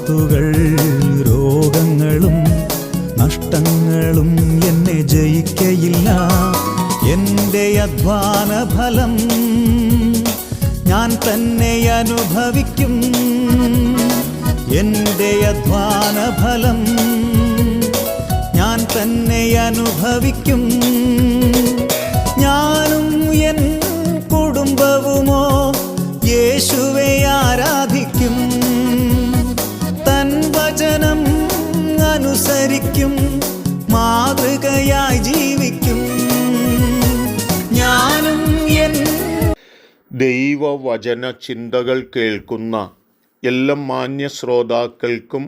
ആപത്തുകൾ രോഗങ്ങളും നഷ്ടങ്ങളും എന്നെ ജയിക്കയില്ല. എൻ്റെ അധ്വാന ഫലം ഞാൻ തന്നെ അനുഭവിക്കും. എൻ്റെ അധ്വാന ഫലം ഞാൻ തന്നെ അനുഭവിക്കും. ഞാനും എൻ കുടുംബവുമോ യേശുവെ ആരാധിക്കും. തൻ വചനം അനുസരിക്കും, മാതൃകയായി ജീവിക്കും. ഞാനും എൻ ദൈവവചന ചിന്തകൾ കേൾക്കുന്ന എല്ലാ മാന്യ ശ്രോതാക്കൾക്കും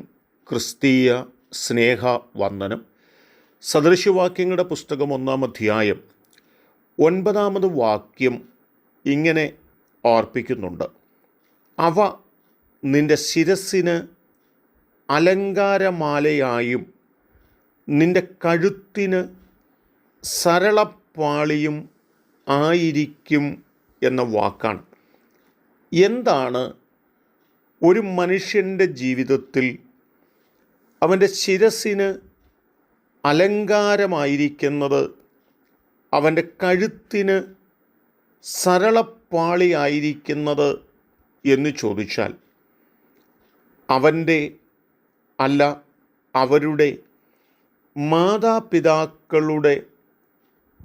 ക്രിസ്തീയ സ്നേഹവന്ദനം. സദൃശവാക്യങ്ങളുടെ പുസ്തകം 1-ാം അധ്യായം 9-ാമത് വാക്യം ഇങ്ങനെ ഓർപ്പിക്കുന്നുണ്ട്: അവ നിന്റെ ശിരസ്സിന് അലങ്കാരമാലയായും നിന്റെ കഴുത്തിന് സരളപ്പാളിയും ആയിരിക്കും എന്ന വാക്കാണ്. എന്താണ് ഒരു മനുഷ്യൻ്റെ ജീവിതത്തിൽ അവൻ്റെ ശിരസ്സിന് അലങ്കാരമായിരിക്കുന്നത്, അവൻ്റെ കഴുത്തിന് സരളപ്പാളിയായിരിക്കുന്നത് എന്ന് ചോദിച്ചാൽ, അവൻ്റെ അല്ല അവരുടെ മാതാപിതാക്കളുടെ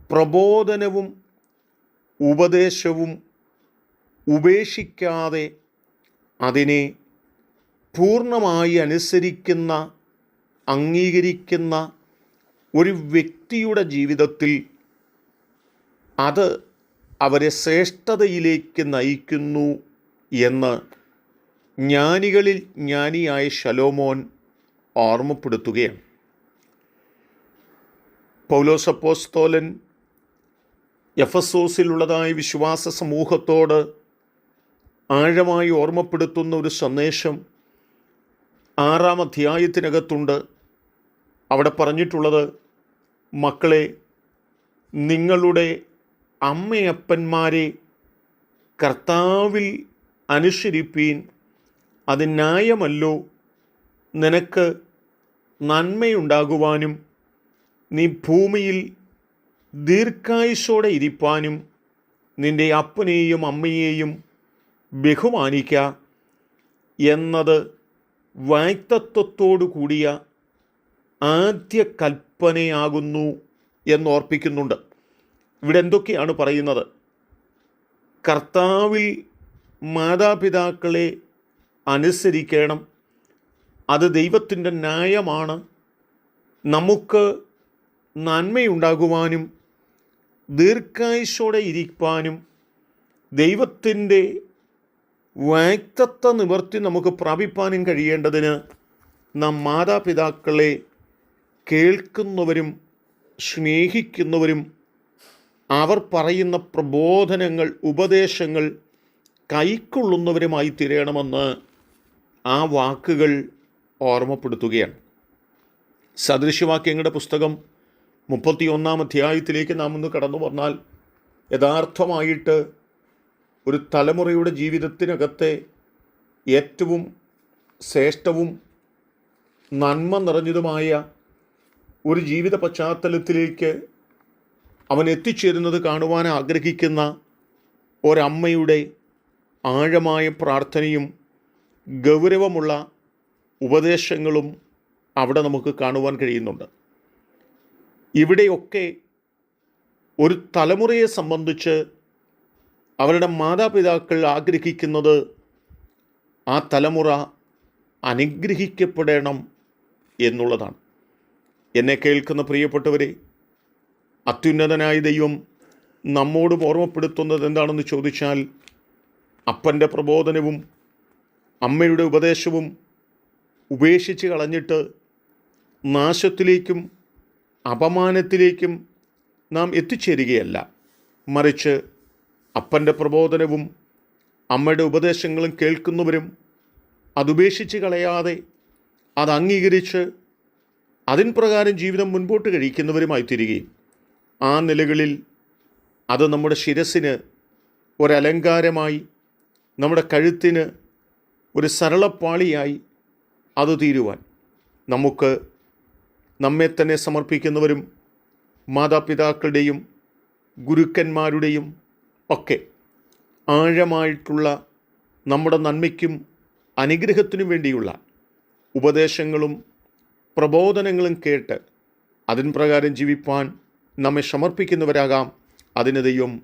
പ്രബോധനവും ഉപദേശവും ഉപേക്ഷിക്കാതെ അതിനെ പൂർണ്ണമായി അനുസരിക്കുന്ന, അംഗീകരിക്കുന്ന ഒരു വ്യക്തിയുടെ ജീവിതത്തിൽ അത് അവരെ ശ്രേഷ്ഠതയിലേക്ക് നയിക്കുന്നു എന്ന് ജ്ഞാനികളിൽ ജ്ഞാനിയായ ശലോമോൻ ഓർമ്മപ്പെടുത്തുകയാണ്. പൗലോസ് അപ്പോസ്തലൻ എഫെസോസിലുള്ളതായ വിശ്വാസ സമൂഹത്തോട് ആഴമായി ഓർമ്മപ്പെടുത്തുന്ന ഒരു സന്ദേശം 6-ാം അധ്യായത്തിനകത്തുണ്ട്. അവിടെ പറഞ്ഞിട്ടുള്ളത്: മക്കളെ, നിങ്ങളുടെ അമ്മയപ്പന്മാരെ കർത്താവിൽ അനുസരിപ്പീൻ, അത് ന്യായമല്ലോ. നിനക്ക് നന്മയുണ്ടാകുവാനും നീ ഭൂമിയിൽ ദീർഘായുസ്സോടെ ഇരിപ്പാനും നിൻ്റെ അപ്പനെയും അമ്മയെയും ബഹുമാനിക്ക എന്നത് വാഗ്ദത്തത്തോടു കൂടിയ ആദ്യ കൽപ്പനയാകുന്നു എന്നോർപ്പിക്കുന്നുണ്ട്. ഇവിടെ എന്തൊക്കെയാണ് പറയുന്നത്? കർത്താവിൽ മാതാപിതാക്കളെ അനുസരിക്കണം, അത് ദൈവത്തിൻ്റെ ന്യായമാണ്. നമുക്ക് നന്മയുണ്ടാകുവാനും ദീർഘായുസ്സോടെ ഇരിക്കാനും ദൈവത്തിൻ്റെ വാഗ്ദത്ത നിവർത്തി നമുക്ക് പ്രാപിപ്പാനും കഴിയേണ്ടതിന് നാം മാതാപിതാക്കളെ കേൾക്കുന്നവരും സ്നേഹിക്കുന്നവരും അവർ പറയുന്ന പ്രബോധനങ്ങൾ, ഉപദേശങ്ങൾ കൈക്കൊള്ളുന്നവരുമായി തീരണമെന്ന് ആ വാക്കുകൾ ഓർമ്മപ്പെടുത്തുകയാണ്. സദൃശവാക്യങ്ങളുടെ പുസ്തകം 31-ാം അധ്യായത്തിലേക്ക് നാം ഒന്ന് കടന്നു വന്നാൽ, യഥാർത്ഥമായിട്ട് ഒരു തലമുറയുടെ ജീവിതത്തിനകത്തെ ഏറ്റവും ശ്രേഷ്ഠവും നന്മ നിറഞ്ഞതുമായ ഒരു ജീവിത പശ്ചാത്തലത്തിലേക്ക് അവൻ എത്തിച്ചേരുന്നത് കാണുവാൻ ആഗ്രഹിക്കുന്ന ഒരമ്മയുടെ ആഴമായ പ്രാർത്ഥനയും ഗൗരവമുള്ള ഉപദേശങ്ങളും അവിടെ നമുക്ക് കാണുവാൻ കഴിയുന്നുണ്ട്. ഇവിടെയൊക്കെ ഒരു തലമുറയെ സംബന്ധിച്ച് അവരുടെ മാതാപിതാക്കൾ ആഗ്രഹിക്കുന്നത് ആ തലമുറ അനുഗ്രഹിക്കപ്പെടണം എന്നുള്ളതാണ്. എന്നെ കേൾക്കുന്ന പ്രിയപ്പെട്ടവരെ, അത്യുന്നതനായ ദൈവം നമ്മോടും ഓർമ്മപ്പെടുത്തുന്നത് എന്താണെന്ന് ചോദിച്ചാൽ, അപ്പൻ്റെ പ്രബോധനവും അമ്മയുടെ ഉപദേശവും ഉപേക്ഷിച്ച് കളഞ്ഞിട്ട് നാശത്തിലേക്കും അപമാനത്തിലേക്കും നാം എത്തിച്ചേരുകയല്ല. മറിച്ച് അപ്പൻ്റെ പ്രബോധനവും അമ്മയുടെ ഉപദേശങ്ങളും കേൾക്കുന്നവരും അതുപേക്ഷിച്ച് കളയാതെ അത് അംഗീകരിച്ച് അതിൻ പ്രകാരം ജീവിതം മുൻപോട്ട് കഴിക്കുന്നവരുമായി തീരുകയും ആ നിലകളിൽ അത് നമ്മുടെ ശിരസിന് ഒരലങ്കാരമായി, നമ്മുടെ കഴുത്തിന് ഒരു സരളപ്പാളിയായി, അത് തീരുവാൻ നമുക്ക് നമ്മെ തന്നെ സമർപ്പിക്കുന്നവരും മാതാപിതാക്കളുടെയും ഗുരുക്കന്മാരുടെയും ഒക്കെ ആഴമായിട്ടുള്ള നമ്മുടെ നന്മയ്ക്കും അനുഗ്രഹത്തിനും വേണ്ടിയുള്ള ഉപദേശങ്ങളും പ്രബോധനങ്ങളും കേട്ട് അതിൻ പ്രകാരം ജീവിപ്പാൻ നമ്മെ സമർപ്പിക്കുന്നവരാകാം. അതിന് ദൈവം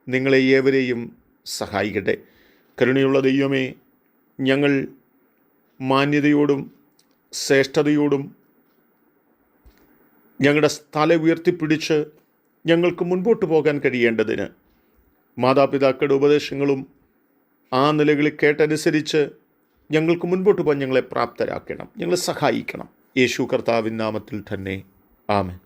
നിങ്ങളെ ഏവരെയും സഹായിക്കട്ടെ. കരുണയുള്ള ദൈവമേ, ഞങ്ങൾ മാന്യതയോടും ശ്രേഷ്ഠതയോടും ഞങ്ങളുടെ തല ഉയർത്തിപ്പിടിച്ച് ഞങ്ങൾക്ക് മുൻപോട്ട് പോകാൻ കഴിയേണ്ടതിന് മാതാപിതാക്കളുടെ ഉപദേശങ്ങളും ആ നിലകളിൽ കേട്ടനുസരിച്ച് ഞങ്ങൾക്ക് മുൻപോട്ട് പോകാൻ ഞങ്ങളെ പ്രാപ്തരാക്കണം, ഞങ്ങളെ സഹായിക്കണം. യേശു കർത്താവിൻ നാമത്തിൽ തന്നെ ആമേൻ.